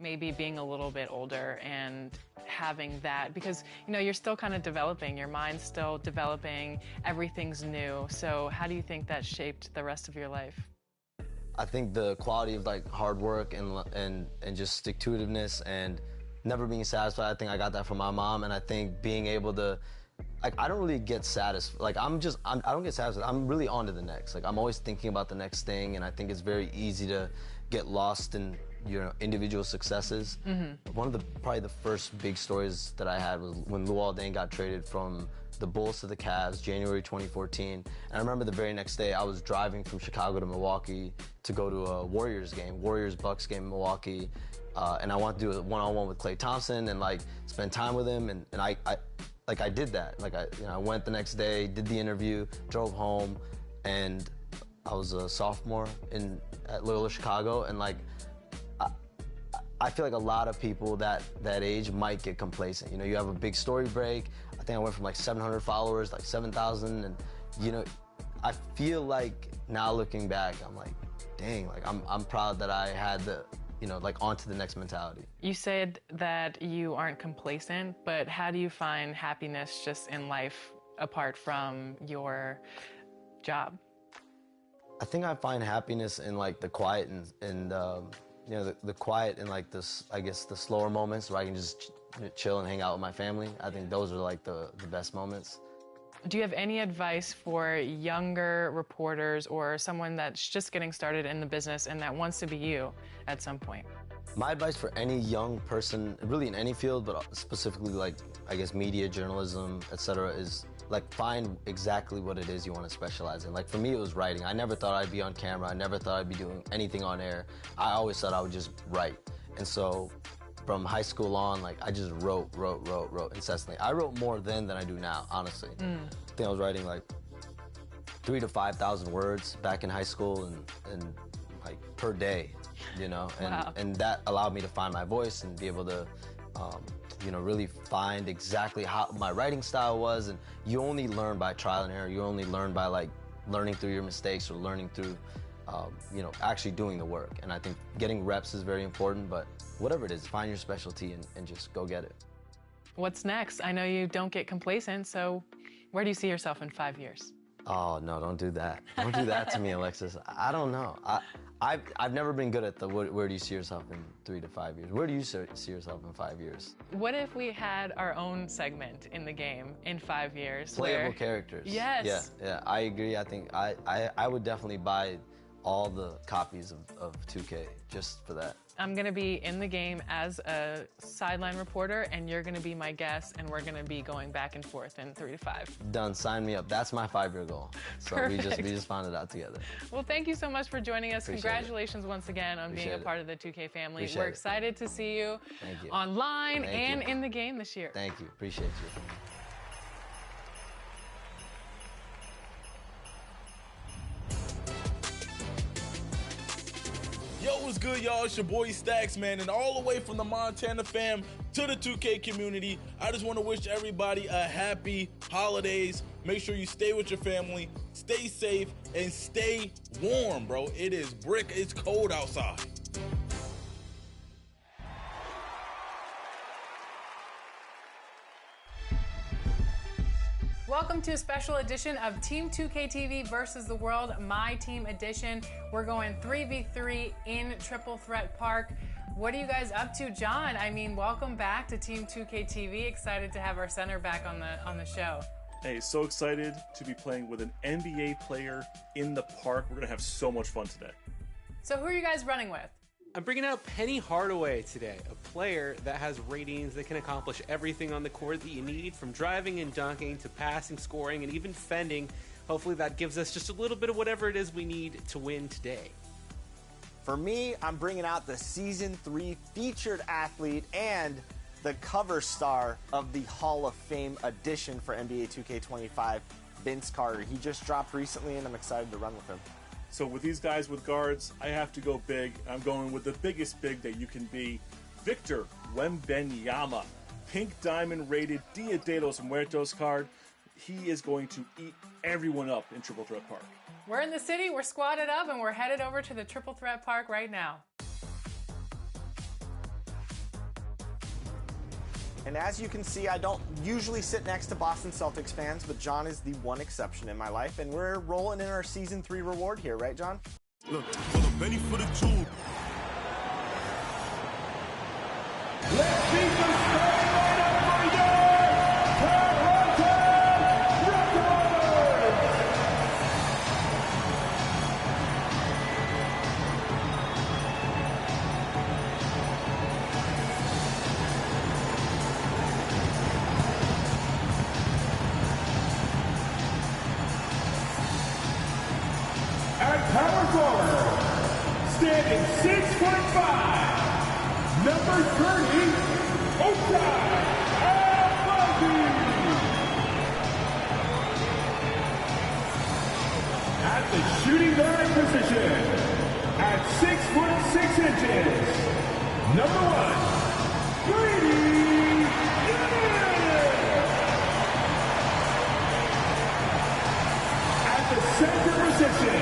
maybe being a little bit older and having that, because you're still kind of developing, your mind's still developing, everything's new. So how do you think that shaped the rest of your life? I think the quality of like hard work and just stick-to-itiveness and never being satisfied, I think I got that from my mom. And I think being able to, like, I don't really get satisfied. Like, I don't get satisfied. I'm really on to the next. Like, I'm always thinking about the next thing, and I think it's very easy to get lost in individual successes. One of probably the first big stories that I had was when Luol Deng got traded from the Bulls to the Cavs, January 2014. And I remember the very next day, I was driving from Chicago to Milwaukee to go to a Warriors game, Warriors-Bucks game in Milwaukee. And I wanted to do a one-on-one with Klay Thompson and like spend time with him. And I did that. Like I went the next day, did the interview, drove home, and I was a sophomore at Loyola Chicago. And like, I feel like a lot of people that age might get complacent. You have a big story break. I think I went from like 700 followers, like 7,000, and I feel like now looking back, I'm like, dang, like I'm proud that I had the, like on to the next mentality. You said that you aren't complacent, but how do you find happiness just in life apart from your job? I think I find happiness in like the quiet and the quiet and like this, I guess, the slower moments where I can just chill and hang out with my family. I think those are like the best moments. Do you have any advice for younger reporters or someone that's just getting started in the business and that wants to be you at some point? My advice for any young person, really in any field, but specifically like, I guess, media, journalism, etc., is like find exactly what it is you want to specialize in. Like for me, it was writing. I never thought I'd be on camera. I never thought I'd be doing anything on air. I always thought I would just write. And so from high school on, like I just wrote incessantly. I wrote more then than I do now, honestly. I think I was writing like 3,000 to 5,000 words back in high school and like per day, Wow. And that allowed me to find my voice and be able to, really find exactly how my writing style was. And you only learn by trial and error. You only learn by like learning through your mistakes or learning through, actually doing the work. And I think getting reps is very important, but whatever it is, find your specialty and just go get it. What's next? I know you don't get complacent, so where do you see yourself in 5 years? Oh, no, don't do that. Don't do that to me, Alexis. I don't know. I've never been good at the where do you see yourself in 3 to 5 years? Where do you see yourself in 5 years? What if we had our own segment in the game in 5 years? Playable characters. Yes. Yeah, I agree. I think I would definitely buy all the copies of 2K just for that. I'm gonna be in the game as a sideline reporter, and you're gonna be my guest, and we're gonna be going back and forth in 3 to 5. Done, sign me up. That's my 5-year goal. So Perfect. we just found it out together. Well, thank you so much for joining us. Appreciate Congratulations once again on being a part of the 2K family. Appreciate We're it. excited to see you Thank you. online Thank and you. in the game this year. Thank you. Appreciate you. Yo, what's good, y'all? It's your boy Stacks, man, and all the way from the Montana fam to the 2K community, I just want to wish everybody a happy holidays. Make sure you stay with your family, stay safe, and stay warm, bro. It is it's cold outside. Welcome to a special edition of Team 2K TV versus the World, My Team Edition. We're going 3v3 in Triple Threat Park. What are you guys up to, John? I mean, welcome back to Team 2K TV. Excited to have our center back on the show. Hey, so excited to be playing with an NBA player in the park. We're gonna have so much fun today. So who are you guys running with? I'm bringing out Penny Hardaway today, a player that has ratings that can accomplish everything on the court that you need, from driving and dunking to passing, scoring, and even fending. Hopefully that gives us just a little bit of whatever it is we need to win today. For me, I'm bringing out the Season 3 featured athlete and the cover star of the Hall of Fame edition for NBA 2K25, Vince Carter. He just dropped recently, and I'm excited to run with him. So with these guys with guards, I have to go big. I'm going with the biggest big that you can be, Victor Wembanyama. Pink diamond rated Dia de los Muertos card. He is going to eat everyone up in Triple Threat Park. We're in the city, we're squatted up, and we're headed over to the Triple Threat Park right now. And as you can see, I don't usually sit next to Boston Celtics fans, but John is the one exception in my life, and we're rolling in our Season 3 reward here, right, John? Look, for the penny for the jewel. Let's see the starting lineup for your Toronto Raptors! At power forward, standing 6'5", number 30, Ochai Agbaji. At the shooting guard position, at 6'6", number 1, Brady United. At the center position,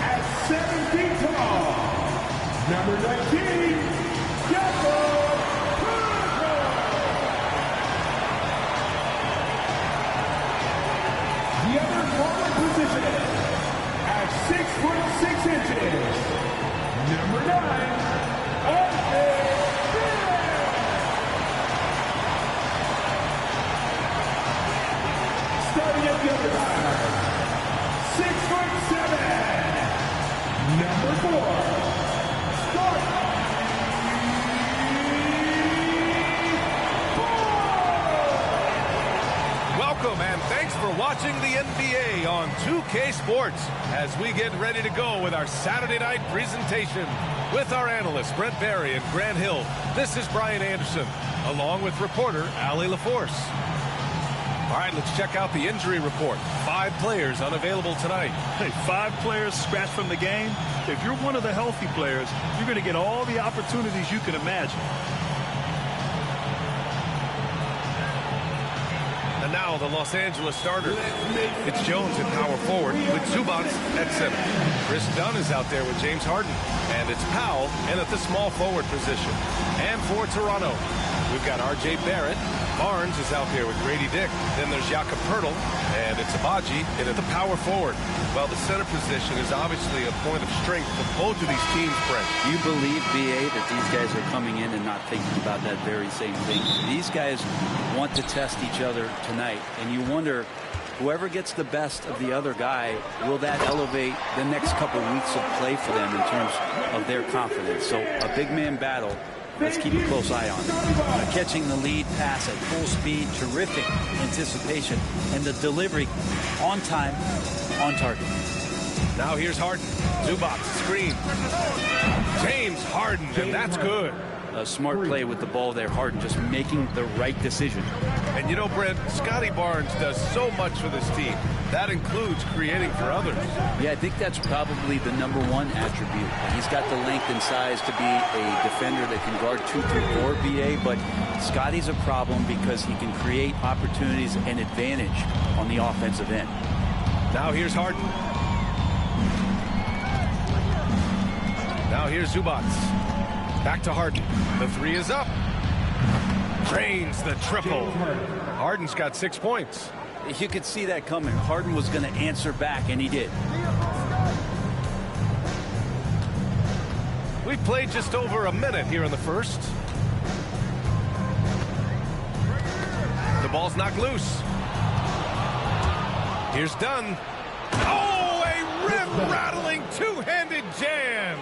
at 7 feet tall, number 19, Jakob Poeltl. The other forward position at 6'6", number 9, R.J. Barrett. Starting at the other side, 6'7", number 4. Welcome and thanks for watching the NBA on 2K Sports as we get ready to go with our Saturday night presentation with our analysts Brent Barry and Grant Hill. This is Brian Anderson along with reporter Allie LaForce. All right, let's check out the injury report. 5 players unavailable tonight. Hey, 5 players scratched from the game. If you're one of the healthy players, you're going to get all the opportunities you can imagine. And now the Los Angeles starters. It's Jones at power forward with Zubac at center. Chris Dunn is out there with James Harden. And it's Powell in at the small forward position. And for Toronto, we've got R.J. Barrett. Barnes is out there with Grady Dick. Then there's Jakob Poeltl. And it's Agbaji in at the power forward. Well, the center position is obviously a point of strength for both of these teams, Brent. You believe, B.A., that these guys are coming in and not thinking about that very same thing. These guys want to test each other tonight, and you wonder, whoever gets the best of the other guy, will that elevate the next couple weeks of play for them in terms of their confidence? So a big man battle. Let's keep a close eye on it. Catching the lead pass at full speed, terrific anticipation, and the delivery on time, on target. Now here's Harden. Zubac, screen. James Harden, and that's good. A smart play with the ball there, Harden just making the right decision. And you know, Brent, Scotty Barnes does so much for this team. That includes creating for others. Yeah, I think that's probably the #1 attribute. He's got the length and size to be a defender that can guard 2 through 4, BA, but Scotty's a problem because he can create opportunities and advantage on the offensive end. Now here's Harden. Now here's Zubac. Back to Harden. The 3 is up. Drains the triple. Harden's got 6 points. You could see that coming. Harden was going to answer back, and he did. We've played just over a minute here in the first. The ball's knocked loose. Here's Dunn. Oh, a rim-rattling two-handed jam.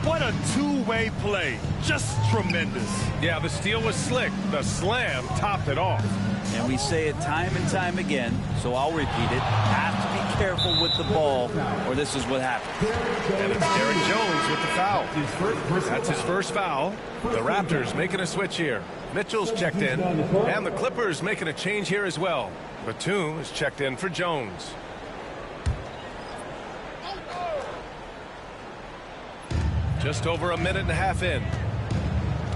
What a two-way play. Just tremendous. Yeah, the steal was slick. The slam topped it off. And we say it time and time again, so I'll repeat it. Have to be careful with the ball, or this is what happens. And it's Derek Jones with the foul. That's his first foul. The Raptors making a switch here. Mitchell's checked in, and the Clippers making a change here as well. Batum is checked in for Jones. Just over a minute and a half in.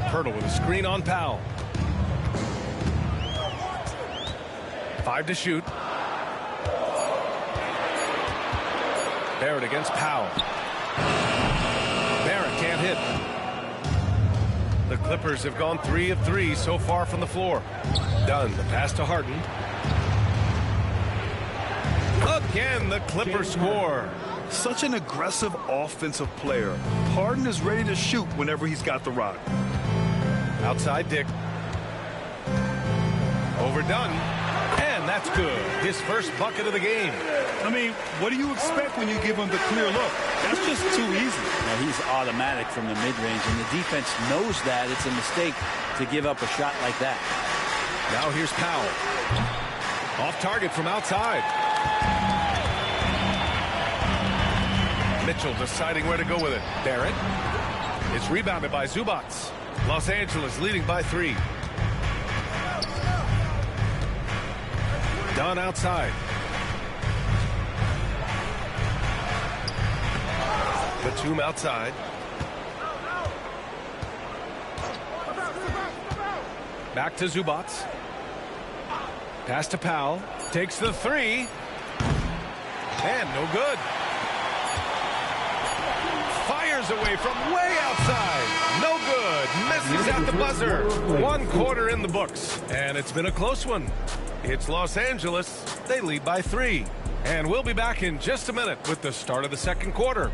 Poeltl with a screen on Powell. 5 to shoot. Barrett against Powell. Barrett can't hit. The Clippers have gone 3 of 3 so far from the floor. Dunn, the pass to Harden. Again, the Clippers score. Such an aggressive offensive player. Harden is ready to shoot whenever he's got the rock. Outside Dick. Overdone. And that's good. His first bucket of the game. I mean, what do you expect when you give him the clear look? That's just too easy. Now, he's automatic from the mid-range, and the defense knows that. It's a mistake to give up a shot like that. Now here's Powell. Off target from outside. Mitchell deciding where to go with it. Barrett. It's rebounded by Zubac. Los Angeles leading by 3. Dunn outside. Batum outside. Back to Zubac. Pass to Powell. Takes the 3. And no good. Fires away from way outside. No good. Misses at the buzzer. 1 quarter in the books. And it's been a close one. It's Los Angeles. They lead by 3. And we'll be back in just a minute with the start of the second quarter.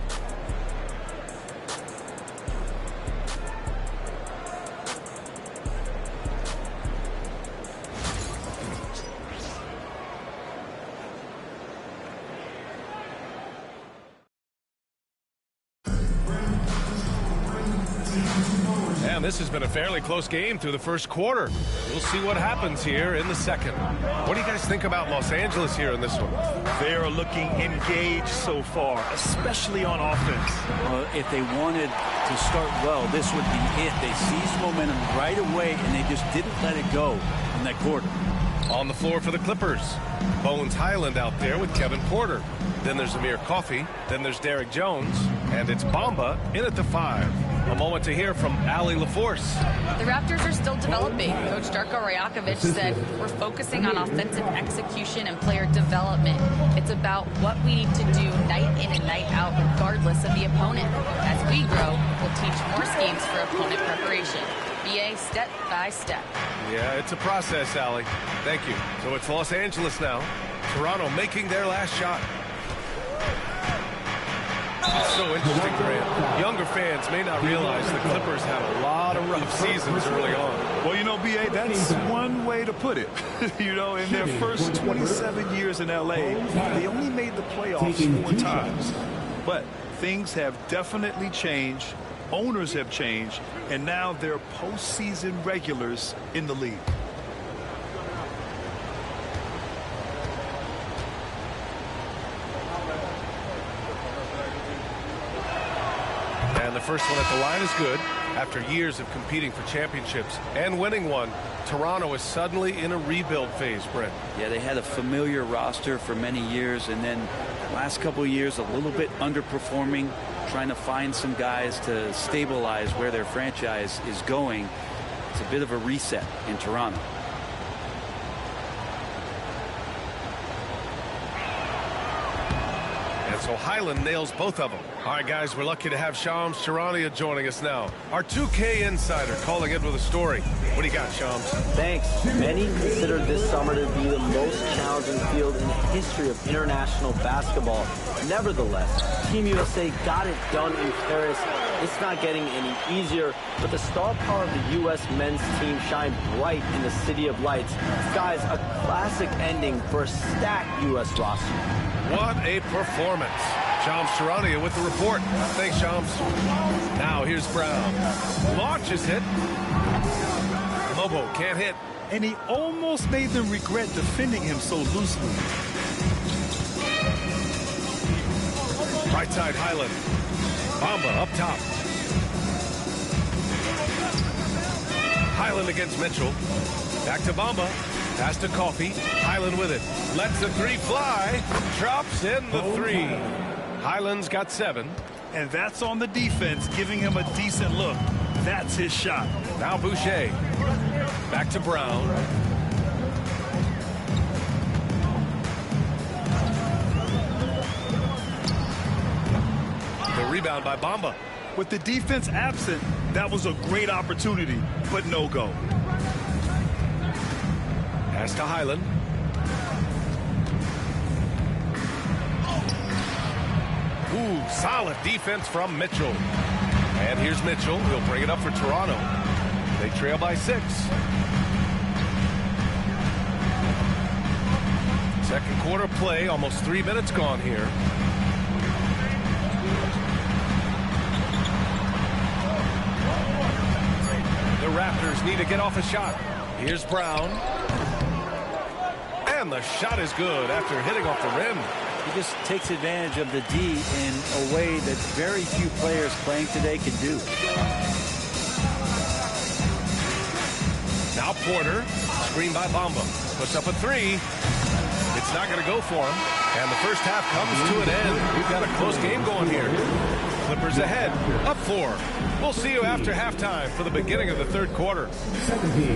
And this has been a fairly close game through the first quarter. We'll see what happens here in the second. What do you guys think about Los Angeles here in this one? They are looking engaged so far, especially on offense. Well, if they wanted to start well, this would be it. They seized momentum right away, and they just didn't let it go in that quarter. On the floor for the Clippers, Bones Highland out there with Kevin Porter. Then there's Amir Coffey. Then there's Derek Jones. And it's Bamba in at the 5. A moment to hear from Allie LaForce. The Raptors are still developing. Coach Darko Rajakovic said, we're focusing on offensive execution and player development. It's about what we need to do night in and night out, regardless of the opponent. As we grow, we'll teach more schemes for opponent preparation. BA step by step. Yeah, it's a process, Allie. Thank you. So it's Los Angeles now. Toronto making their last shot. It's so interesting, Grant. Younger fans may not realize the Clippers had a lot of rough seasons early on. Well, you know, B.A., that's one way to put it. You know, in their first 27 years in L.A., they only made the playoffs 4 times. But things have definitely changed. Owners have changed. And now they're postseason regulars in the league. And the first one at the line is good. After years of competing for championships and winning one, Toronto is suddenly in a rebuild phase, Brent. Yeah, they had a familiar roster for many years, and then last couple of years a little bit underperforming, trying to find some guys to stabilize where their franchise is going. It's a bit of a reset in Toronto. And so Highland nails both of them. All right, guys, we're lucky to have Shams Charania joining us now. Our 2K insider calling in with a story. What do you got, Shams? Thanks. Many consider this summer to be the most challenging field in the history of international basketball. Nevertheless, Team USA got it done in Paris. It's not getting any easier, but the star power of the U.S. men's team shined bright in the City of Lights. Guys, a classic ending for a stacked U.S. roster. What a performance. Shams Charania with the report. Thanks, Shams. Now here's Brown. Launches hit. Lobo can't hit. And he almost made them regret defending him so loosely. Right side Highland. Bamba up top. Highland against Mitchell. Back to Bamba. Pass to Coffey. Highland with it. Lets the 3 fly. Drops in the 3. Highland's got 7. And that's on the defense, giving him a decent look. That's his shot. Now Boucher. Back to Brown. The rebound by Bamba. With the defense absent, That was a great opportunity, but no go. Pass to Highland. Ooh, solid defense from Mitchell. And here's Mitchell. He'll bring it up for Toronto. They trail by 6. Second quarter play, almost 3 minutes gone here. The Raptors need to get off a shot. Here's Brown. And the shot is good after hitting off the rim. He just takes advantage of the D in a way that very few players playing today can do. Now Porter, screened by Bamba. Puts up a 3. It's not going to go for him. And the first half comes to an end. We've got a close game going here. Clippers ahead, up 4. We'll see you after halftime for the beginning of the third quarter. 17.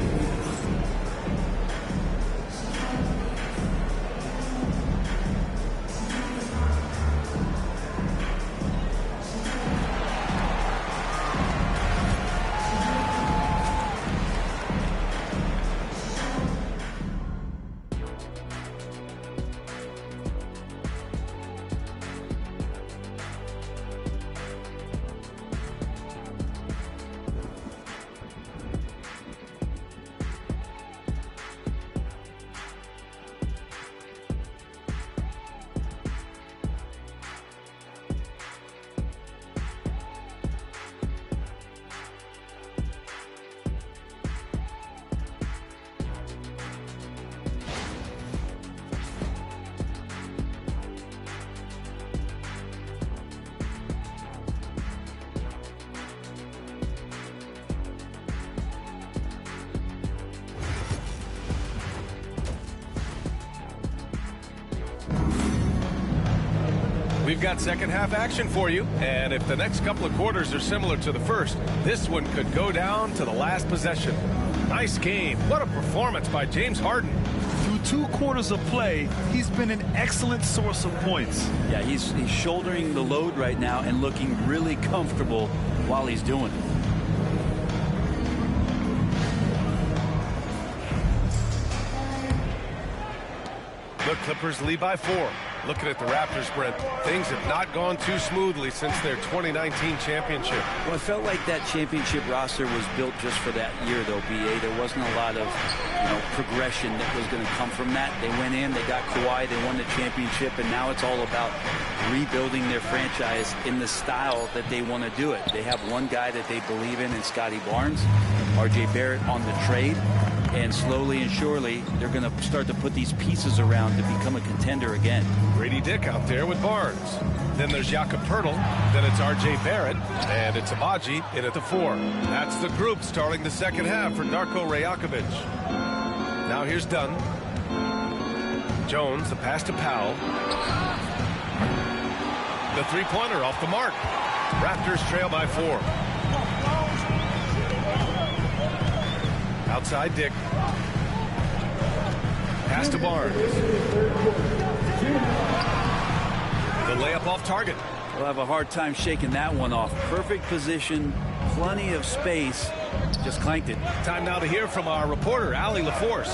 We've got second half action for you, and if the next couple of quarters are similar to the first, this one could go down to the last possession. Nice game. What a performance by James Harden. Through 2 quarters of play, he's been an excellent source of points. Yeah, he's shouldering the load right now and looking really comfortable while he's doing it. The Clippers lead by 4. Looking at the Raptors, Brent, things have not gone too smoothly since their 2019 championship. Well, I felt like that championship roster was built just for that year, though, B.A. There wasn't a lot of, progression that was going to come from that. They went in, they got Kawhi, they won the championship, and now it's all about rebuilding their franchise in the style that they want to do it. They have one guy that they believe in Scotty Barnes, R.J. Barrett on the trade. And slowly and surely, they're going to start to put these pieces around to become a contender again. Grady Dick out there with Barnes. Then there's Jakob Poeltl. Then it's R.J. Barrett. And it's Abaji in at the 4. That's the group starting the second half for Darko Rajakovic. Now here's Dunn. Jones, the pass to Powell. The three-pointer off the mark. Raptors trail by 4. Outside Dick. Pass to Barnes. The layup off target. We'll have a hard time shaking that one off. Perfect position, plenty of space. Just clanked it. Time now to hear from our reporter, Allie LaForce.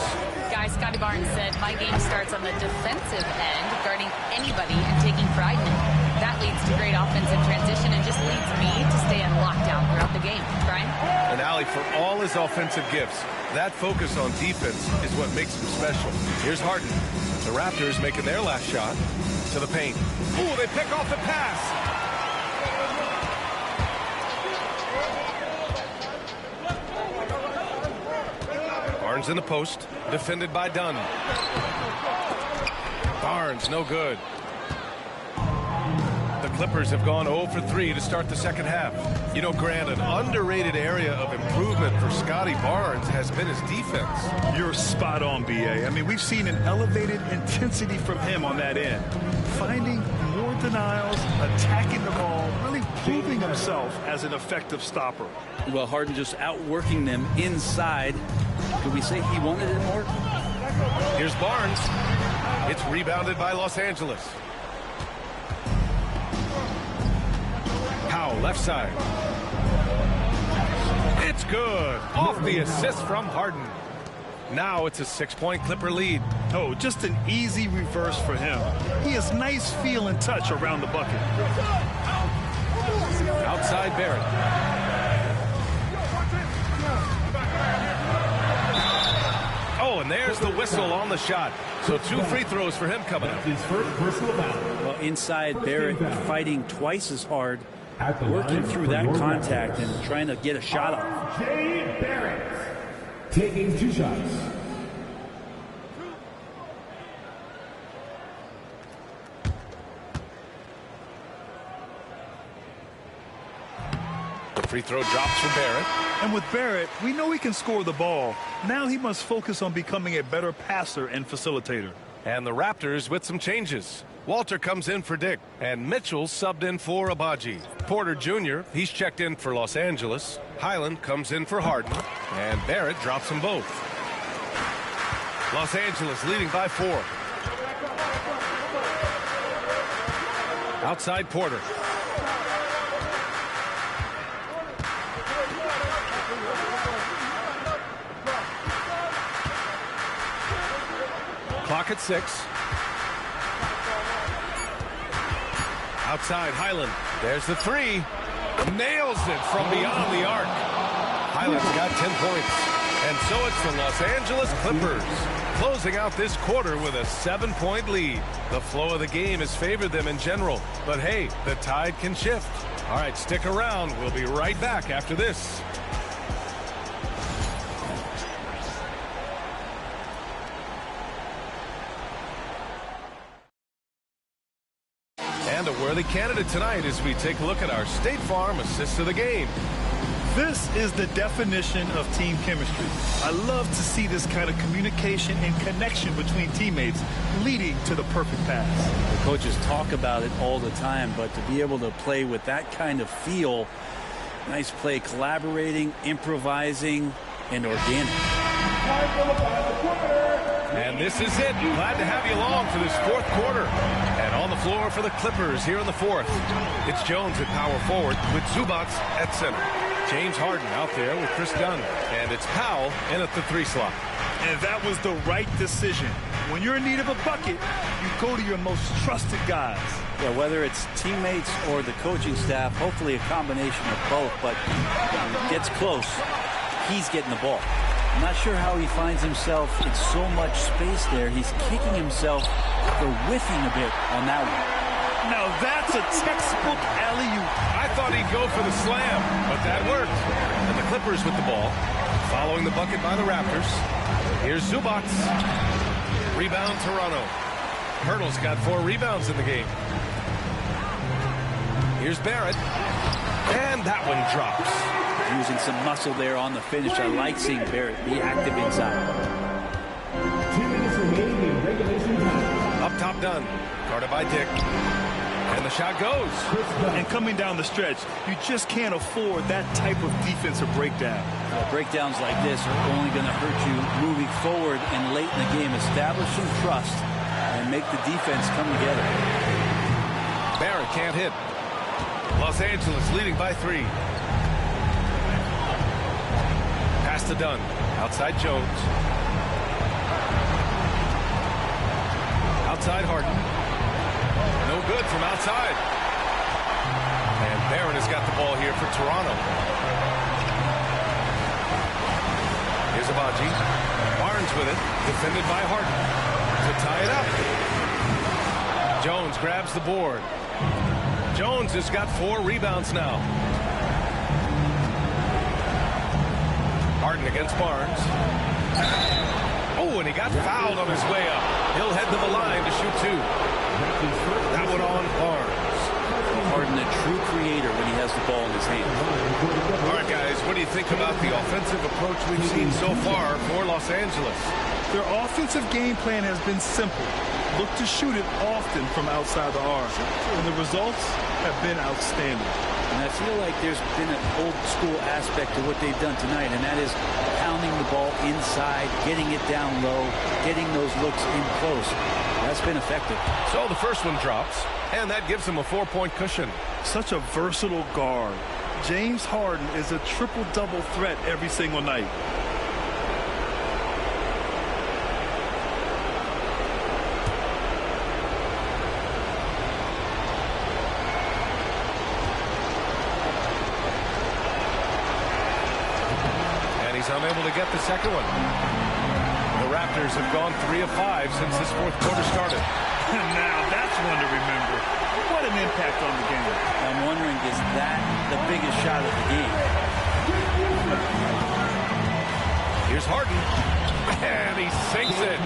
Guys, Scotty Barnes said, my game starts on the defensive end, guarding anybody and taking pride in it. That leads to great offensive transition and just leads me to stay on lockdown throughout the game. Brian? And Allie, for all his offensive gifts, that focus on defense is what makes him special. Here's Harden. The Raptors making their last shot to the paint. Ooh, they pick off the pass. Barnes in the post, defended by Dunn. Barnes, no good. The Clippers have gone 0 for 3 to start the second half. You know, Grant, an underrated area of improvement for Scotty Barnes has been his defense. You're spot on, B.A. I mean, we've seen an elevated intensity from him on that end. Finding more denials, attacking the ball, really proving himself as an effective stopper. Well, Harden just outworking them inside. Could we say he wanted it more? Here's Barnes. It's rebounded by Los Angeles. Powell, left side. It's good. Off the assist from Harden. Now it's a 6-point Clipper lead. Oh, just an easy reverse for him. He has nice feel and touch around the bucket. Outside Barrett. Oh, and there's the whistle on the shot. So 2 free throws for him coming up. His first personal foul. Well, inside, Barrett fighting twice as hard, working through that contact and trying to get a shot off. Jay Barrett taking 2 shots. Free throw drops for Barrett. And with Barrett, we know he can score the ball. Now he must focus on becoming a better passer and facilitator. And the Raptors with some changes. Walter comes in for Dick, and Mitchell subbed in for Abaji. Porter Jr., he's checked in for Los Angeles. Highland comes in for Harden, and Barrett drops them both. Los Angeles leading by 4. Outside Porter. Clock at 6. Outside Highland. There's the 3. Nails it from beyond the arc. Highland's got 10 points. And so it's the Los Angeles Clippers closing out this quarter with a 7-point lead. The flow of the game has favored them in general. But hey, the tide can shift. All right, stick around. We'll be right back after this. And a worthy candidate tonight as we take a look at our State Farm assist of the game. This is the definition of team chemistry. I love to see this kind of communication and connection between teammates leading to the perfect pass. The coaches talk about it all the time, but to be able to play with that kind of feel, nice play, collaborating, improvising, and organic. And this is it. Glad to have you along for this 4th quarter. And on the floor for the Clippers here in the 4th, it's Jones at power forward with Zubac at center. James Harden out there with Chris Dunn. And it's Powell in at the 3 slot. And that was the right decision. When you're in need of a bucket, you go to your most trusted guys. Yeah, whether it's teammates or the coaching staff, hopefully a combination of both, but when it gets close, he's getting the ball. I'm not sure how he finds himself in so much space there. He's kicking himself for whiffing a bit on that one. Now that's a textbook alley-oop. I thought he'd go for the slam, but that worked. And the Clippers with the ball, following the bucket by the Raptors. Here's Zubac. Rebound Toronto. Hurdle's got 4 rebounds in the game. Here's Barrett. And that one drops. Using some muscle there on the finish. I like seeing Barrett be active inside. 2 minutes remaining in regulation time. Up top done. Guarded by Dick. And the shot goes. And coming down the stretch, you just can't afford that type of defensive breakdown. Breakdowns like this are only going to hurt you moving forward and late in the game. Establish some trust and make the defense come together. Barrett can't hit. Los Angeles leading by 3. Pass to Dunn. Outside Jones. Outside Harden. No good from outside. And Barrett has got the ball here for Toronto. Here's Abaji. Barnes with it. Defended by Harden. To tie it up. Jones grabs the board. Jones has got 4 rebounds now. Harden against Barnes. Oh, and he got fouled on his way up. He'll head to the line to shoot 2. That one on Barnes. Harden, a true creator when he has the ball in his hands. All right, guys, what do you think about the offensive approach we've seen so far for Los Angeles? Their offensive game plan has been simple. Look to shoot it often from outside the arc. And the results have been outstanding. And I feel like there's been an old school aspect to what they've done tonight, and that is pounding the ball inside, getting it down low, getting those looks in close. That's been effective. So the first one drops, and that gives them a 4-point cushion. Such a versatile guard. James Harden is a triple-double threat every single night. And he's unable to get the second one. The Raptors have gone 3 of 5 since this fourth quarter started. Now that's one to remember. What an impact on the game. I'm wondering, is that the biggest shot of the game? Here's Harden. And he sinks it.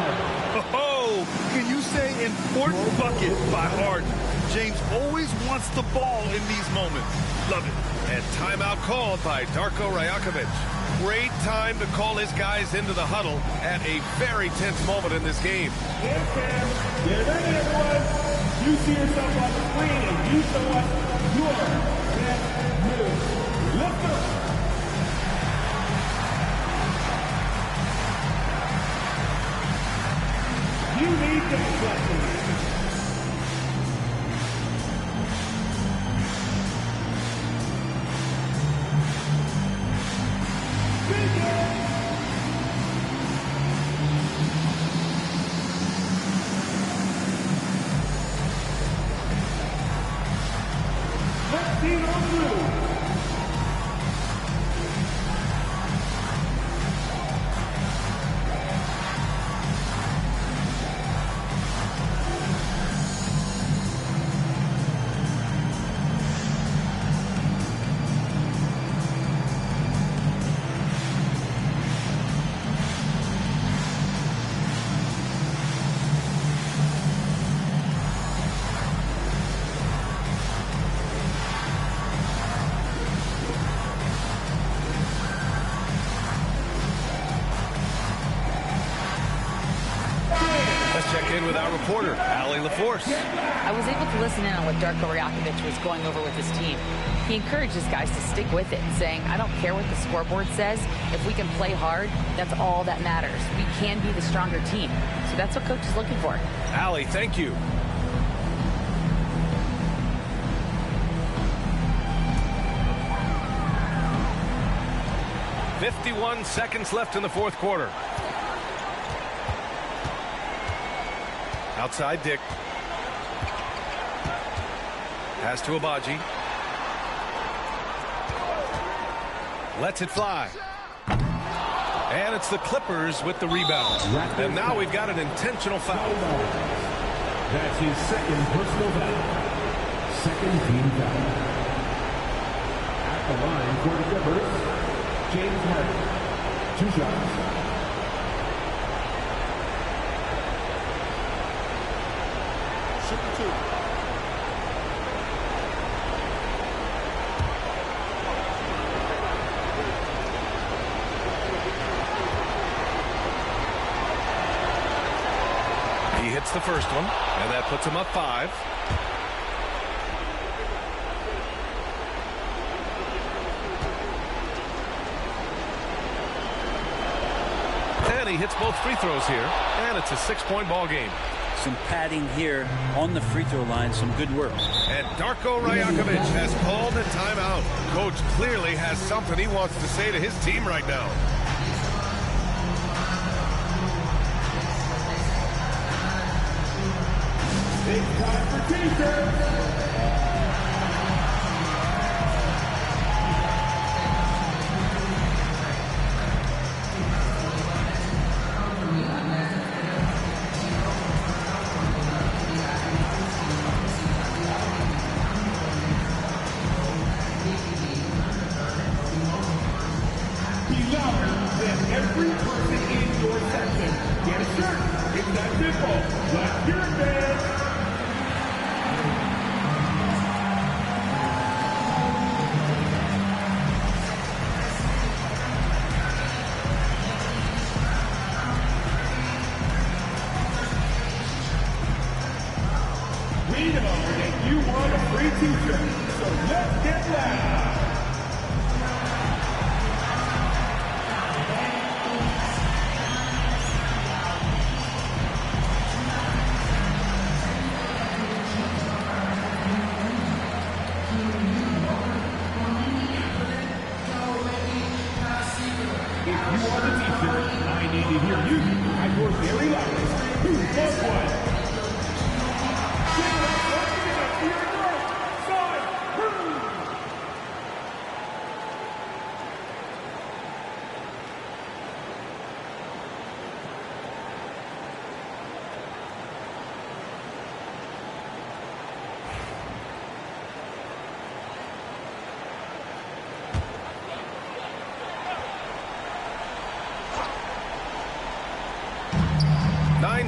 Oh, can you say important bucket by Harden? James always wants the ball in these moments. Love it. And timeout called by Darko Rajakovic. Great time to call his guys into the huddle at a very tense moment in this game. Yes, Cam. Get ready, everyone. You see yourself on the screen and you show us your best move. Let's go. You need those lessons. With our reporter, Allie LaForce. I was able to listen in on what Darko Rajakovic was going over with his team. He encouraged his guys to stick with it, saying, I don't care what the scoreboard says. If we can play hard, that's all that matters. We can be the stronger team. So that's what coach is looking for. Allie, thank you. "51 seconds left in the fourth quarter. Outside Dick. Pass to Abaji. Lets it fly. And it's the Clippers with the rebound. And now we've got an intentional foul. That's his second personal foul. Second team foul. At the line for the Clippers, James Harden. 2 shots. He hits the first one, and that puts him up 5. And he hits both free throws here, and it's a 6-point ball game. Some padding here on the free throw line. Some good work. And Darko Rajakovic has called a timeout. Coach clearly has something he wants to say to his team right now. It's time for t-shirts. Every person in your section get a shirt. It's that simple. Let's hear it, man. We know that you want a free t-shirt, so let's get loud. Gary Lyons, +1.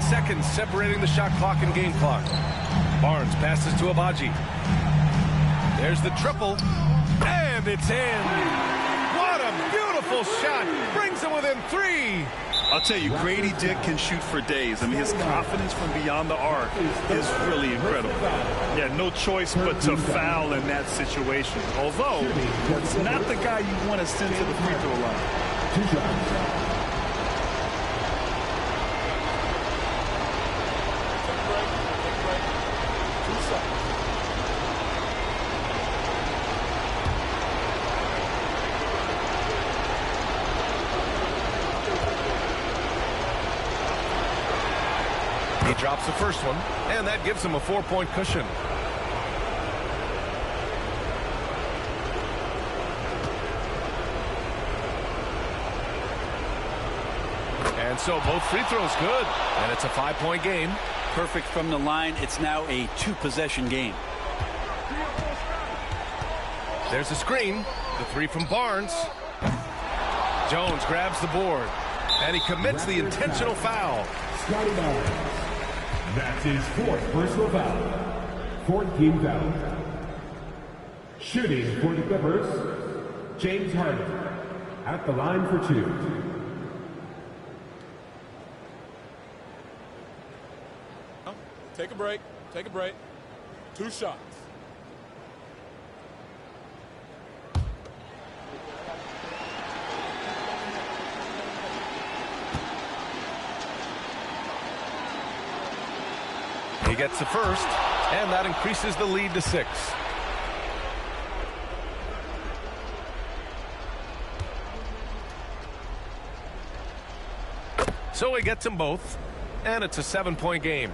Seconds separating the shot clock and game clock. Barnes passes to Abaji. There's the triple, and it's in. What a beautiful shot. Brings them within 3. I'll tell you, Grady Dick can shoot for days. I mean, his confidence from beyond the arc is really incredible. Yeah, no choice but to foul in that situation. Although, it's not the guy you want to send to the free throw line. 2 shots. Drops the first one, and that gives him a 4-point cushion. And so both free throws good, and it's a 5-point game. Perfect from the line. It's now a 2-possession game. There's a screen. The 3 from Barnes. Jones grabs the board, and he commits the intentional foul. Scotty Barnes. That's his 4th personal foul. 14 foul. Shooting for the Clippers, James Harden. At the line for 2. Take a break. Take a break. 2 shots. He gets the first, and that increases the lead to 6. So he gets them both, and it's a 7-point game.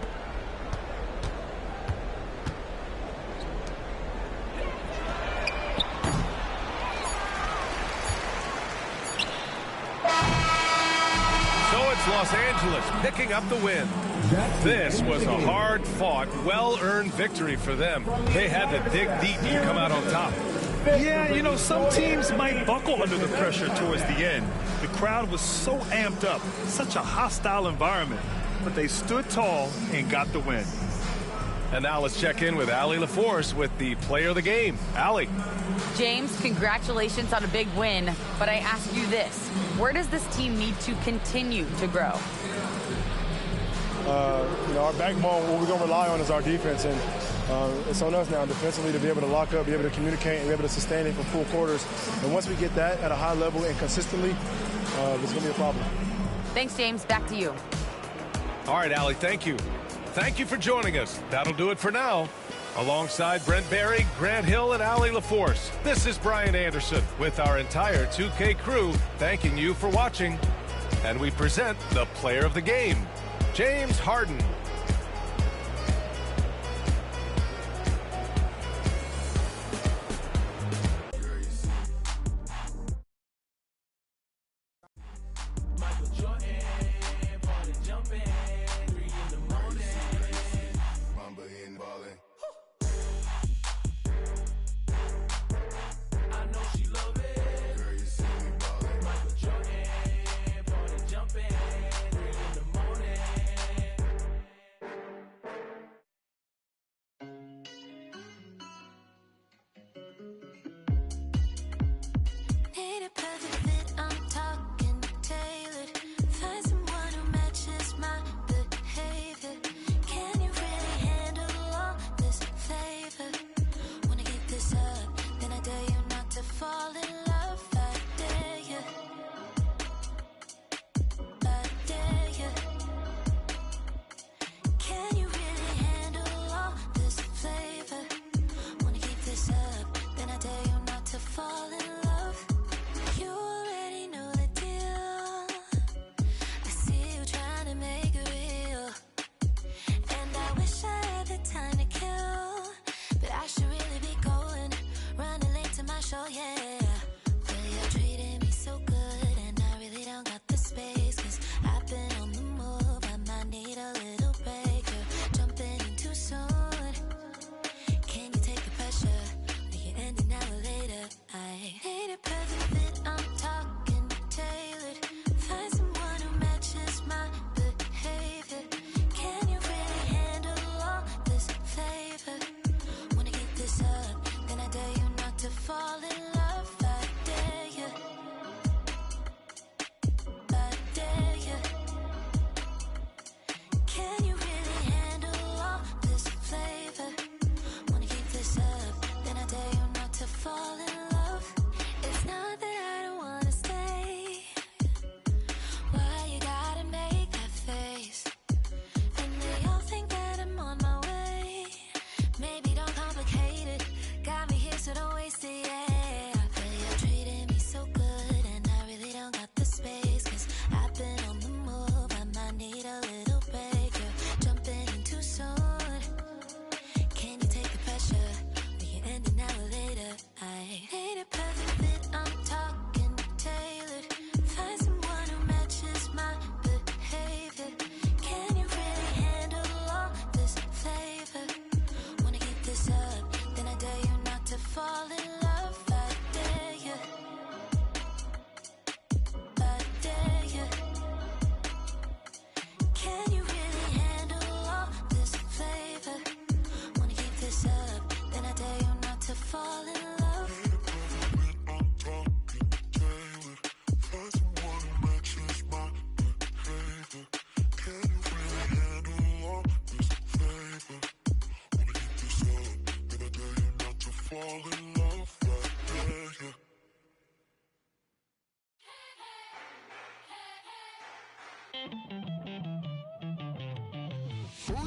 Los Angeles picking up the win. This was a hard-fought, well-earned victory for them. They had to dig deep to come out on top. Yeah, you know, some teams might buckle under the pressure towards the end. The crowd was so amped up, such a hostile environment, but they stood tall and got the win. And now let's check in with Allie LaForce with the player of the game. Allie. James, congratulations on a big win, but I ask you this. Where does this team need to continue to grow? Our backbone, what we're going to rely on is our defense, and it's on us now defensively to be able to lock up, be able to communicate, and be able to sustain it for full quarters. And once we get that at a high level and consistently, it's going to be a problem. Thanks, James. Back to you. All right, Allie, thank you. Thank you for joining us. That'll do it for now. Alongside Brent Barry, Grant Hill, and Allie LaForce, this is Brian Anderson with our entire 2K crew thanking you for watching. And we present the player of the game, James Harden.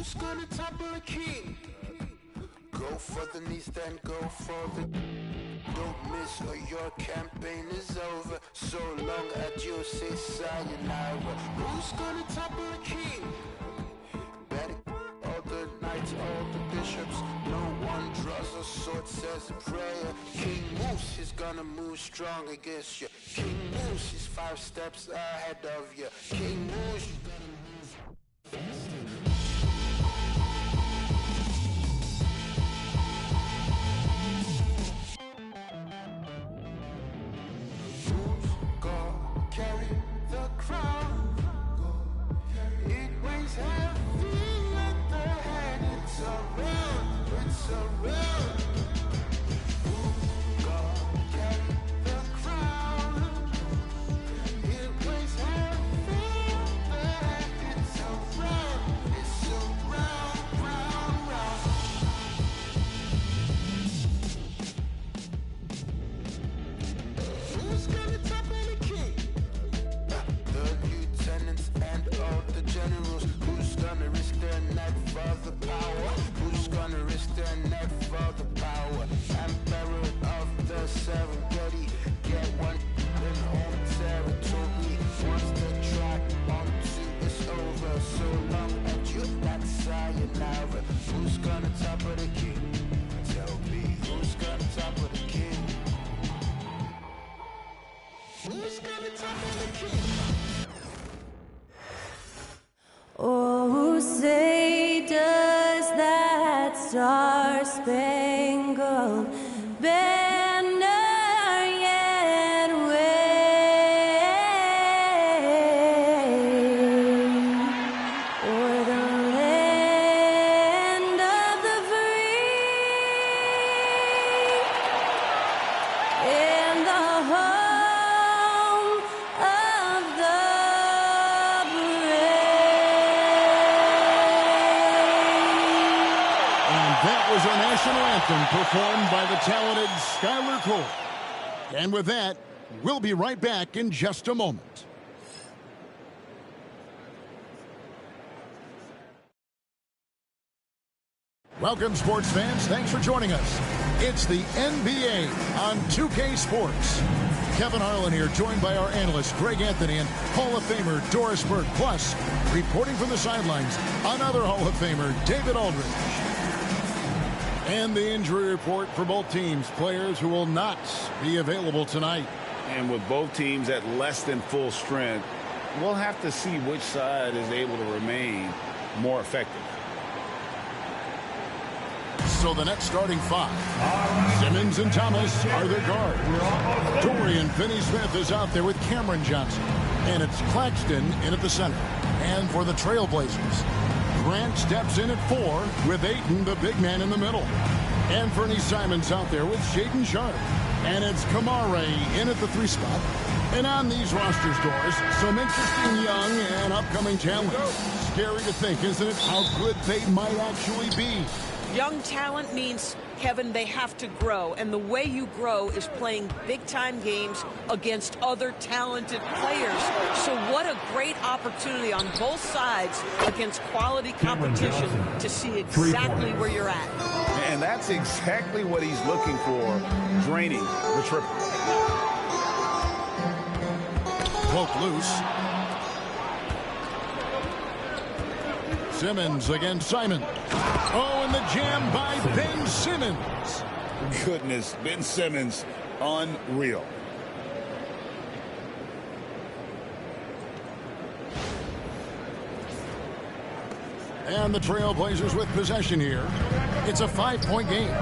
Who's gonna topple the king? Go for the knees, then go for the... Don't miss or your campaign is over. So long adieu, say sayonara. Who's gonna topple the king? Better all the knights, all the bishops. No one draws a sword, says a prayer. King Moose, he's gonna move strong against you. King Moose, he's 5 steps ahead of you. King Moose, he's gonna move fast. Carry the crown. It weighs heavy at the head. It's around. It's around. God carry the crown. It weighs heavy at the head. It's around. It's around, round, round. Who's gonna topple the king? The lieutenants and all the generals. Who's gonna risk their neck for the power? Who's gonna risk their neck for the power? Emperor of the Serengeti, get one in home territory. Once the track onto is over, so long and you that's sayonara. Who's gonna topple the king? Tell me, who's gonna topple the king? Who's gonna topple the king? Oh, say does that star-spangled banner yet wave o'er the land of the free and the home of the That was our national anthem performed by the talented Skylar Cole. And with that, we'll be right back in just a moment. Welcome, sports fans. Thanks for joining us. It's the NBA on 2K Sports. Kevin Harlan here, joined by our analyst, Greg Anthony, and Hall of Famer Doris Burke. Plus, reporting from the sidelines, another Hall of Famer, David Aldridge. And the injury report for both teams, players who will not be available tonight. And with both teams at less than full strength, we'll have to see which side is able to remain more effective. So the next starting 5, Simmons and Thomas are their guards. Dorian Finney-Smith is out there with Cameron Johnson. And it's Claxton in at the center. And for the Trailblazers, Grant steps in at 4 with Ayton, the big man, in the middle. And Fernie Simons out there with Shaedon Sharpe. And it's Kamare in at the 3 spot. And on these rosters, Doris, some interesting young and upcoming talent. Scary to think, isn't it, how good they might actually be. Young talent means, Kevin, they have to grow. And the way you grow is playing big-time games against other talented players. So what a great opportunity on both sides against quality competition to see exactly where you're at. And that's exactly what he's looking for, draining the triple. Poke loose. Simmons against Simon. Oh, and the jam by Ben Simmons. Goodness, Ben Simmons, unreal. And the Trailblazers with possession here. It's a 5-point game.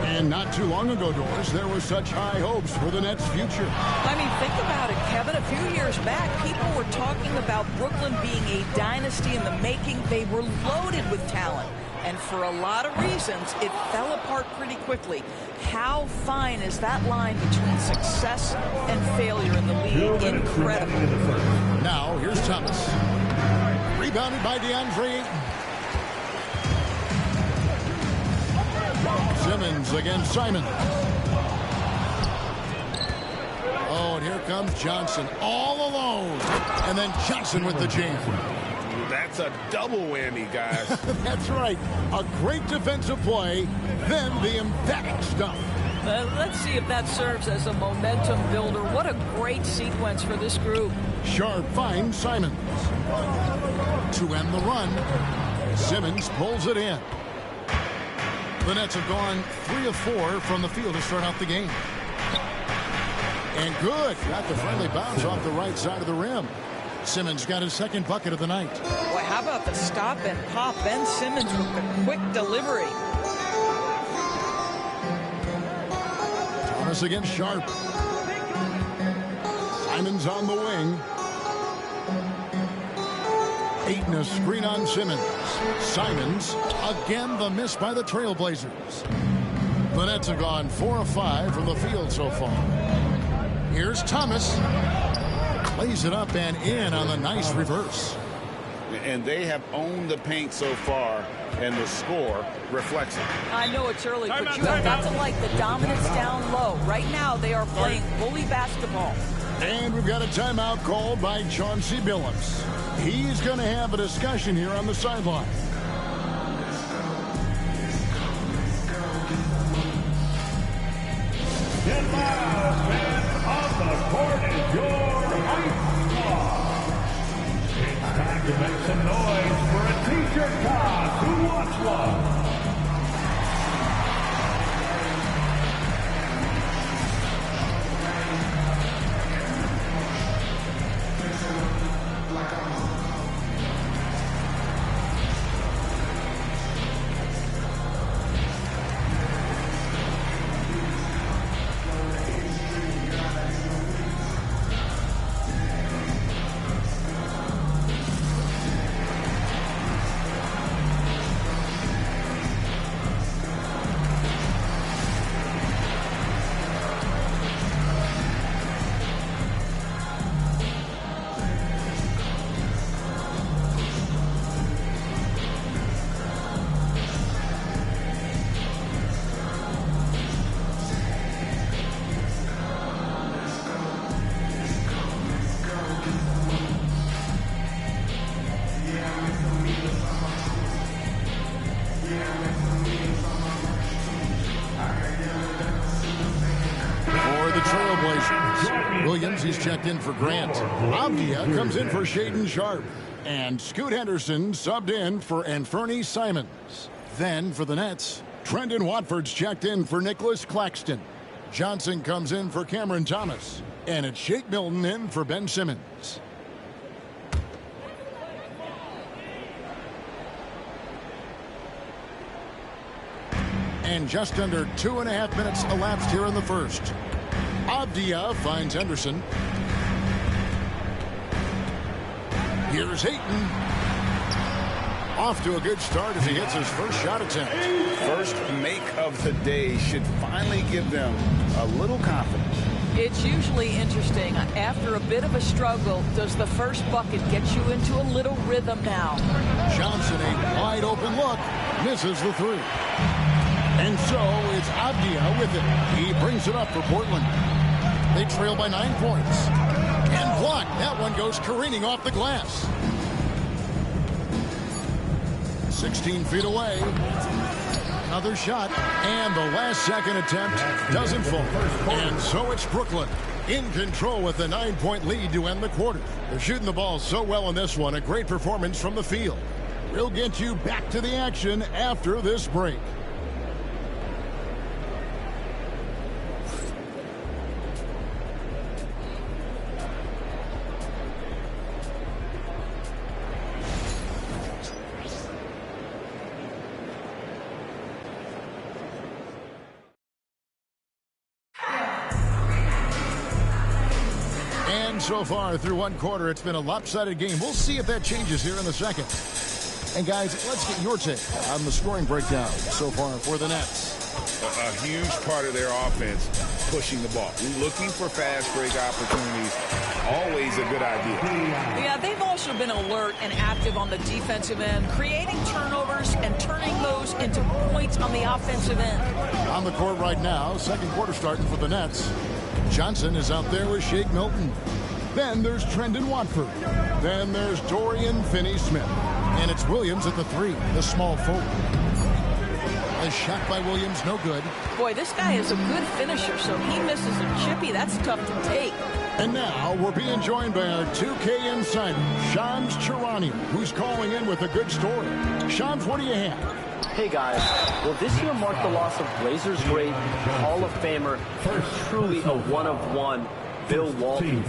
And not too long ago, Doris, there were such high hopes for the Nets' future. I mean, think about it, Kevin. A few years back, people were talking about Brooklyn being a dynasty in the making. They were loaded with talent. And for a lot of reasons, it fell apart pretty quickly. How fine is that line between success and failure in the league? Incredible. Now, here's Thomas. Rebounded by DeAndre Ayton. Simmons against Simon. Oh, and here comes Johnson all alone. And then Johnson with the jam. That That's a double whammy, guys. That's right. A great defensive play, then the emphatic stuff. Let's see if that serves as a momentum builder. What a great sequence for this group. Sharp finds Simons. To end the run, Simmons pulls it in. The Nets have gone 3 of 4 from the field to start out the game. And good. Got the friendly bounce off the right side of the rim. Simmons got his second bucket of the night. Boy, how about the stop and pop? Ben Simmons with the quick delivery. Thomas against Sharp. Simons on the wing. Ayton a screen on Simmons. Simons, again the miss by the Trailblazers. The Nets have gone 4 of 5 from the field so far. Here's Thomas. Lays it up and in on the nice reverse. And they have owned the paint so far, and the score reflects it. I know it's early, but you have got to like the dominance down low. Right now, they are playing bully basketball. And we've got a timeout called by Chauncey Billups. He's going to have a discussion here on the sideline. Get loud, man. On the court is your Ice Squad. It's time to make some noise for a t-shirt toss. Who wants one? Williams, he's checked in for Grant. Avdia comes in for Shaden Sharp. And Scoot Henderson subbed in for Anfernee Simons. Then for the Nets, Trendon Watford's checked in for Nicholas Claxton. Johnson comes in for Cameron Thomas. And it's Shake Milton in for Ben Simmons. And just under 2.5 minutes elapsed here in the first. Avdia finds Henderson. Here's Ayton. Off to a good start as he hits his first shot attempt. First make of the day should finally give them a little confidence. It's usually interesting. After a bit of a struggle, does the first bucket get you into a little rhythm now? Johnson, a wide open look, misses the three. And so it's Avdia with it. He brings it up for Portland. They trail by 9 points. And blocked. That one goes careening off the glass. 16 feet away. Another shot. And the last second attempt doesn't fall. And so it's Brooklyn in control with a 9-point lead to end the quarter. They're shooting the ball so well in this one. A great performance from the field. We'll get you back to the action after this break. So far through one quarter, it's been a lopsided game. We'll see if that changes here in the second. And guys, let's get your take on the scoring breakdown so far for the Nets. A huge part of their offense, pushing the ball, looking for fast break opportunities. Always a good idea. Yeah, they've also been alert and active on the defensive end, creating turnovers and turning those into points on the offensive end. On the court right now, second quarter starting for the Nets. Johnson is out there with Shake Milton. Then there's Trendon Watford. Then there's Dorian Finney-Smith. And it's Williams at the 3, the small forward. A shot by Williams, no good. Boy, this guy is a good finisher, so he misses a chippy. That's tough to take. And now we're being joined by our 2K insider, Shams Charania, who's calling in with a good story. Shams, what do you have? Hey guys, well this year marked the loss of Blazers great, Hall of Famer, and truly a one-of-one, Bill Walton.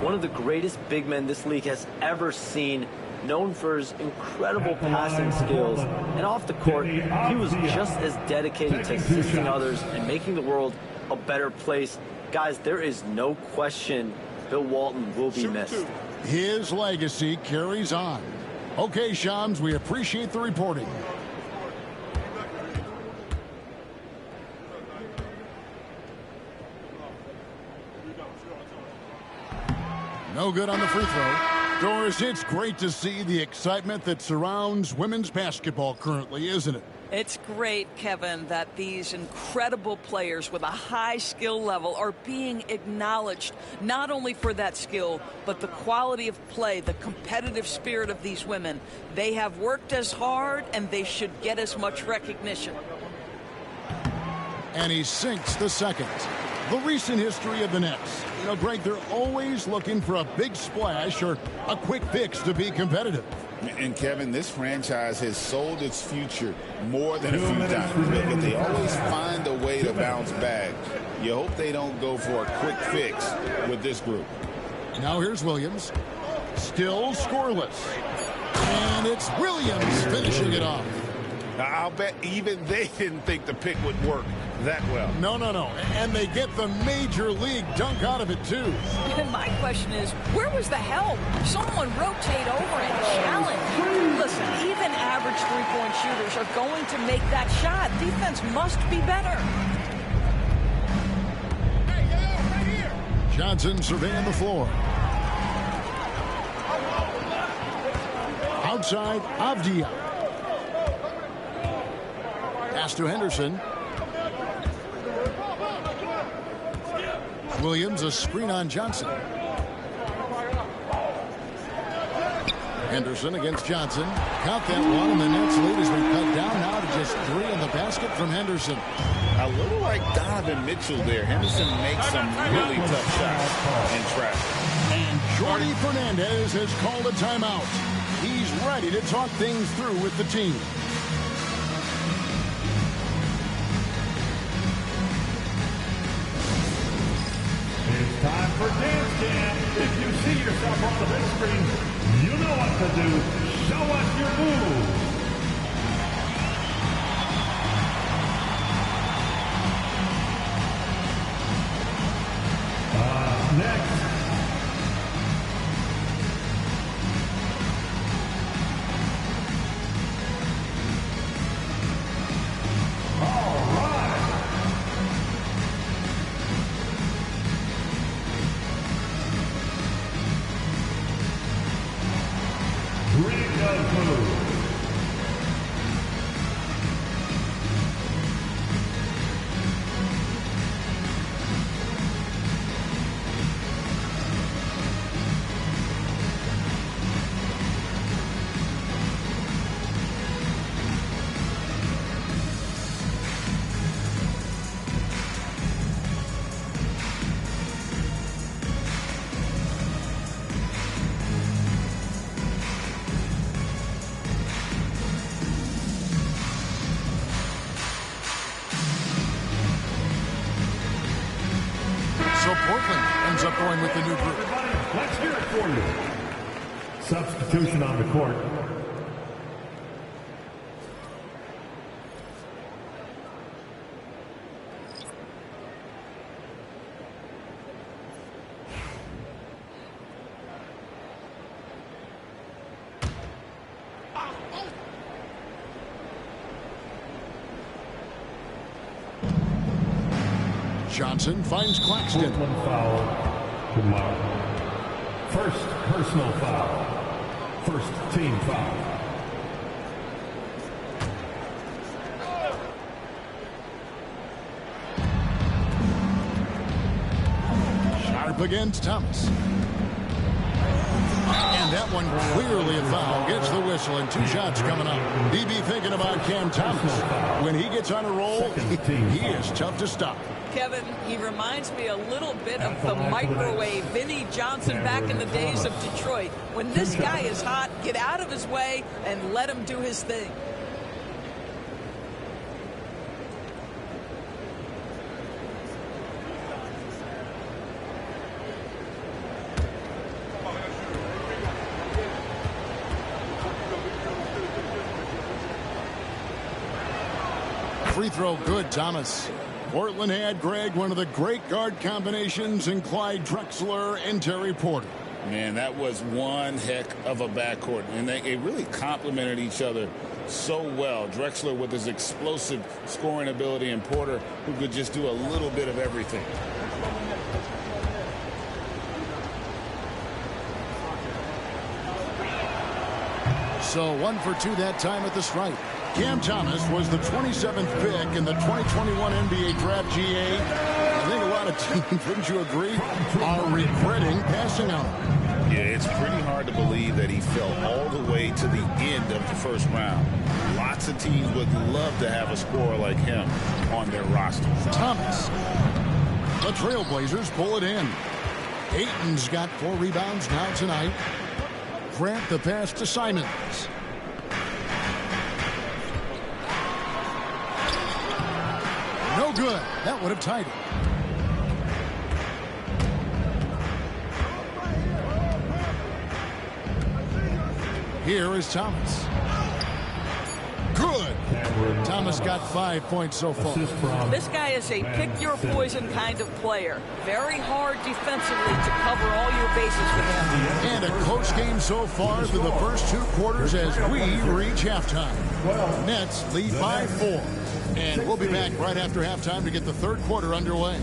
One of the greatest big men this league has ever seen, known for his incredible passing skills. And off the court, he was just as dedicated to assisting others and making the world a better place. Guys, there is no question Bill Walton will be missed. His legacy carries on. Okay, Shams, we appreciate the reporting. No good on the free throw. Doris, it's great to see the excitement that surrounds women's basketball currently, isn't it? It's great, Kevin, that these incredible players with a high skill level are being acknowledged, not only for that skill, but the quality of play, the competitive spirit of these women. They have worked as hard, and they should get as much recognition. And he sinks the second. The recent history of the Nets. You know, Greg, they're always looking for a big splash or a quick fix to be competitive. And Kevin, this franchise has sold its future more than a few times, but they always find a way to bounce back. You hope they don't go for a quick fix with this group. Now here's Williams. Still scoreless. And it's Williams finishing it off. I'll bet even they didn't think the pick would work that well. No. And they get the major league dunk out of it, too. And my question is, where was the help? Someone rotate over and challenge. Listen, even average three-point shooters are going to make that shot. Defense must be better. Johnson surveying the floor. Outside, Avdia. Pass to Henderson. Williams, a screen on Johnson. Henderson against Johnson. Count that one, and the Nets lead has been cut down now to just 3 in the basket from Henderson. A little like Donovan Mitchell there. Henderson makes some really tough shots in traffic. And Jordi Fernandez has called a timeout. He's ready to talk things through with the team. It's time for Dance Jam. If you see yourself on the big screen, you know what to do. Show us your moves. Next. All right. Ringo move. So Portland ends up going with the new group. Let's hear it for you. Substitution on the court. Johnson finds Claxton. Portland foul to Mark. First personal foul. First team foul. Sharp against Thomas. And that one clearly a foul. Gets the whistle and 2 shots coming up. DB thinking about Cam Thomas. When he gets on a roll, he is tough to stop. Kevin, he reminds me a little bit of the microwave Vinnie Johnson back in the days of Detroit. When this guy is hot, get out of his way and let him do his thing. Free throw good, Thomas. Portland had, Greg, one of the great guard combinations in Clyde Drexler and Terry Porter. Man, that was one heck of a backcourt, and they really complemented each other so well. Drexler with his explosive scoring ability, and Porter who could just do a little bit of everything. So 1 for 2 that time at the stripe. Cam Thomas was the 27th pick in the 2021 NBA Draft GA. I think a lot of teams, wouldn't you agree, are regretting passing on him. Yeah, it's pretty hard to believe that he fell all the way to the end of the first round. Lots of teams would love to have a scorer like him on their roster. Thomas. The Trailblazers pull it in. Ayton's got 4 rebounds now tonight. Grant the pass to Simons. No good. That would have tied it. Here is Thomas. Good. Thomas got 5 points so far. This guy is a pick-your-poison kind of player. Very hard defensively to cover all your bases with him. And a close game so far through the first 2 quarters as we reach halftime. Nets lead by 4. And we'll be back right after halftime to get the 3rd quarter underway.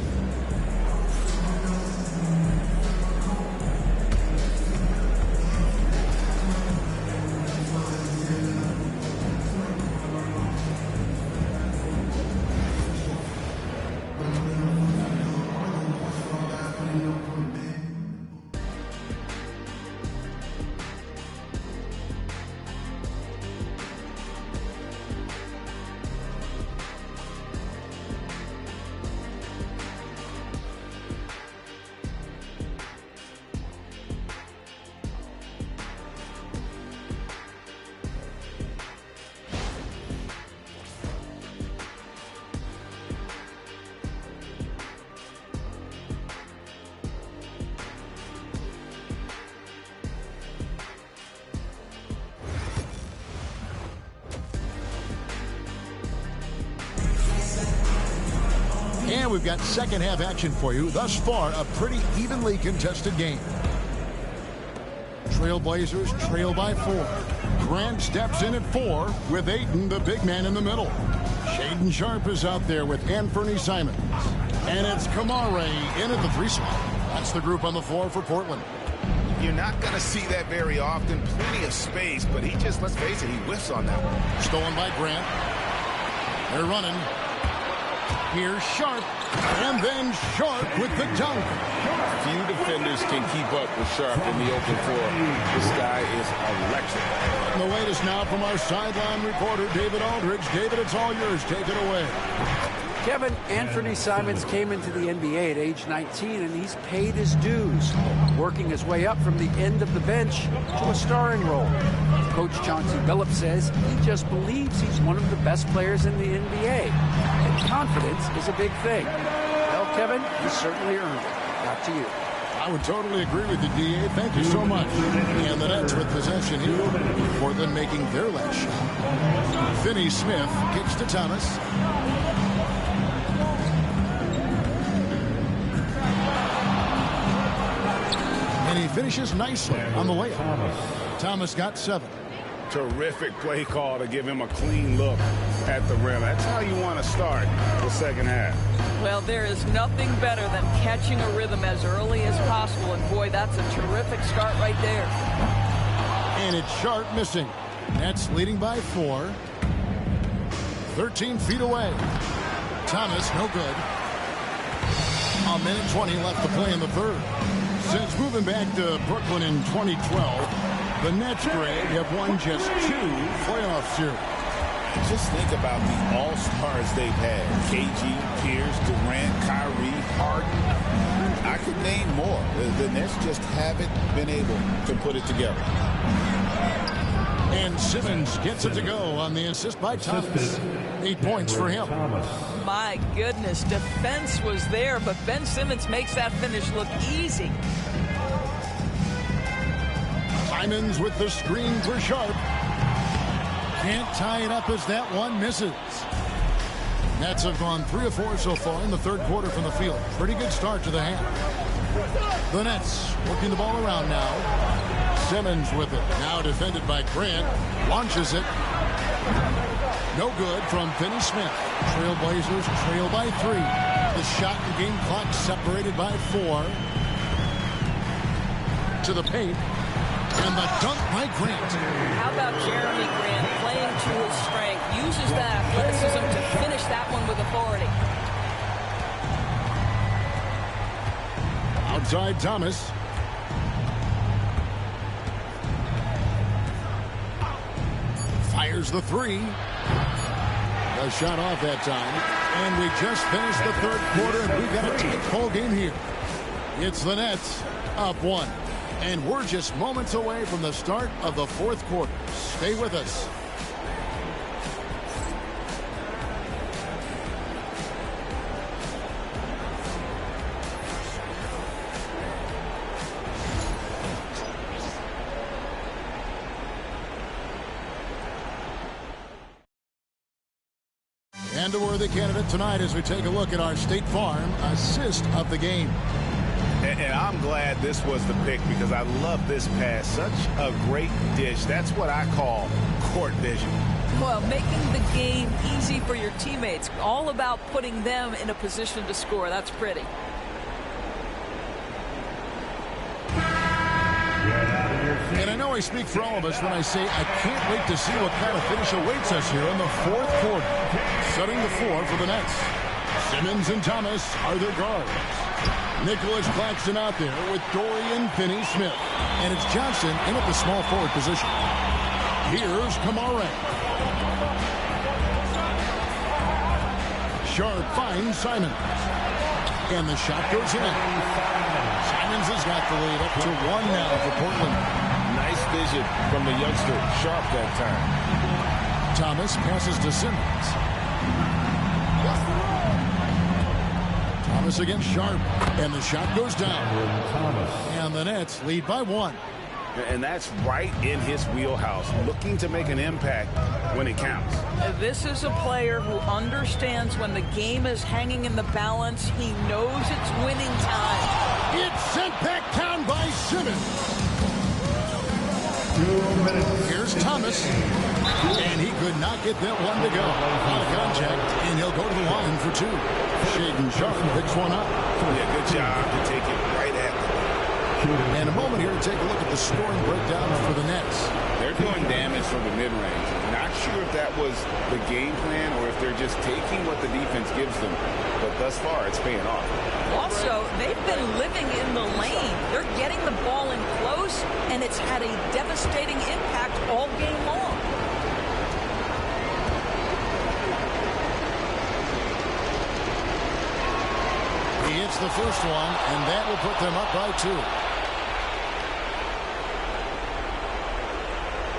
And we've got second half action for you. Thus far, a pretty evenly contested game. Trailblazers trail by 4. Grant steps in at 4 with Ayton, the big man, in the middle. Shaedon Sharpe is out there with Anthony Simons. And it's Kamare in at the 3 spot. That's the group on the floor for Portland. You're not going to see that very often. Plenty of space, but he just, let's face it, he whiffs on that one. Stolen by Grant. They're running. Here's Sharpe, and then Sharpe with the dunk. Few defenders can keep up with Sharpe in the open floor. This guy is electric. And the latest now from our sideline reporter, David Aldridge. David, it's all yours. Take it away. Kevin, Anthony Simons came into the NBA at age 19, and he's paid his dues, working his way up from the end of the bench to a starring role. Coach Chauncey Billups says he just believes he's one of the best players in the NBA, and confidence is a big thing. Well, Kevin, he certainly earned it. Back to you. I would totally agree with you, D.A. Thank you so much. And the Nets with possession here. Portland making their last shot. Finney Smith kicks to Thomas. And he finishes nicely on the layup. Thomas got 7. Terrific play call to give him a clean look at the rim. That's how you want to start the second half. Well, there is nothing better than catching a rhythm as early as possible. And, boy, that's a terrific start right there. And it's Sharpe missing. Nets leading by 4. 13 feet away. Thomas, no good. A minute 20 left to play in the third. Since moving back to Brooklyn in 2012, the Nets, Greg, have won just 2 playoff series. Just think about the all-stars they've had. KG, Pierce, Durant, Kyrie, Harden. I could name more. The Nets just haven't been able to put it together. And Simmons gets it to go on the assist by Thomas. 8 points for him. My goodness, defense was there, but Ben Simmons makes that finish look easy. Simons with the screen for Sharp. Can't tie it up as that one misses. Nets have gone 3 of 4 so far in the third quarter from the field. Pretty good start to the half. The Nets working the ball around now. Simmons with it. Now defended by Grant. Launches it. No good from Finney Smith. Trailblazers trail by 3. The shot and game clock separated by 4. To the paint. And the dunk by Grant. How about Jeremy Grant playing to his strength? Uses that athleticism to finish that one with authority. Outside Thomas. Fires the 3. A shot off that time. And we just finished the third quarter, and we've got a tight ball game here. It's the Nets up 1. And we're just moments away from the start of the fourth quarter. Stay with us. And a worthy candidate tonight as we take a look at our State Farm assist of the game. And I'm glad this was the pick because I love this pass. Such a great dish. That's what I call court vision. Well, making the game easy for your teammates. All about putting them in a position to score. That's pretty. And I know I speak for all of us when I say I can't wait to see what kind of finish awaits us here in the fourth quarter. Setting the floor for the Nets. Simmons and Thomas are their guards. Nicholas Claxton out there with Dorian Finney-Smith. And it's Johnson in at the small forward position. Here's Kamara. Sharp finds Simons. And the shot goes in. Simons has got the lead up to 1 now for Portland. Nice vision from the youngster. Sharp that time. Thomas passes to Simmons. Thomas against Sharp, and the shot goes down. And the Nets lead by 1. And that's right in his wheelhouse, looking to make an impact when it counts. This is a player who understands when the game is hanging in the balance. He knows it's winning time. It's sent back down by Simmons. Here's Thomas. And he could not get that one to go. Out of contact, and he'll go to the line for 2. Shaden Sharp picks one up. Yeah, good job to take it right at them. And a moment here to take a look at the scoring breakdown for the Nets. They're doing damage from the mid-range. Not sure if that was the game plan or if they're just taking what the defense gives them. But thus far, it's paying off. Also, they've been living in the lane. They're getting the ball in close, and it's had a devastating impact all game long. He hits the first one, and that will put them up by 2.